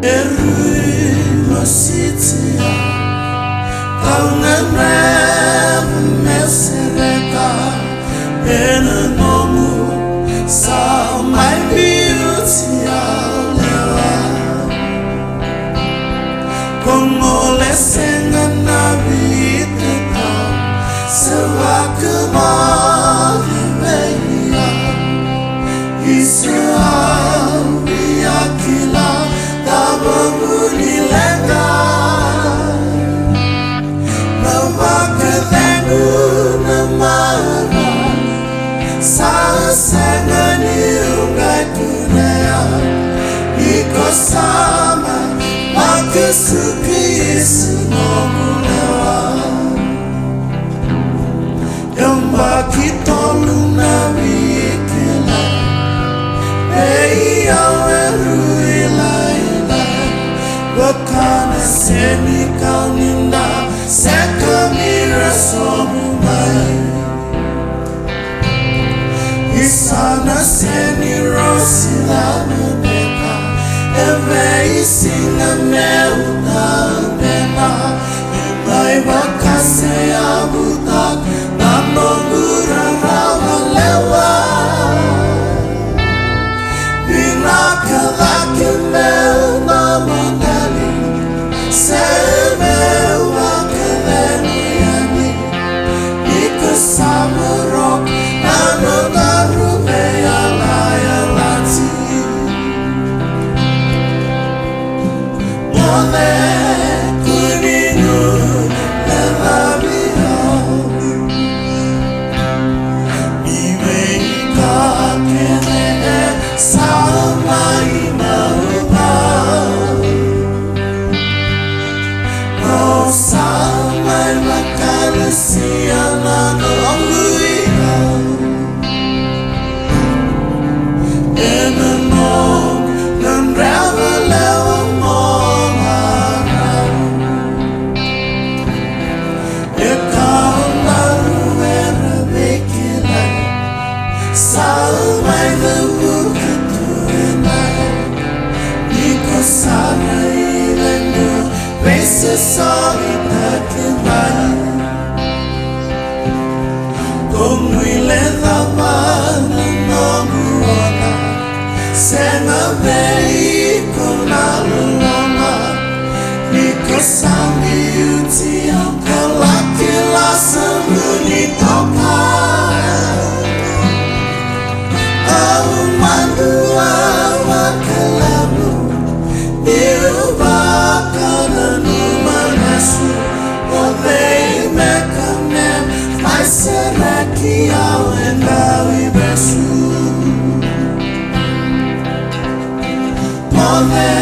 Erui, mositi, kau ngerev mesereka, enanomu samai beauty alewa, kongole sengana biteka, sewakemari beya, Israel biakila. Tabunguni lenga, mawakalengu namara, sausengani ungai kunea, iko sama makusuki sinokulewa, yombaki tolu nabikila, ei Erui lai. Wakana seni kau ninda sekamira somumai Isana seni rosila mebeka Eve isinga meuta bena Imai bakase abutak Nanongura rawa lewa Binakalaki meu namana Semewa keleniani, iko samarok, nanonaru beyalaya lati. Mole kuninu lelabiyo, iwe ikakene samai mauba. Samai makalisia na nonguia Enanom nanravalewa momara Ekaundaru era bekila Samai the bukituena Niko sana ilengu Vese solitakimai Komwile dhamana nomuona Sena vei konalulama Niko sami uti Kalakila sembunyi toka Au mandua wakalamu Niubakana numanasu Odei mekanem Maisereki awendawi besu Mone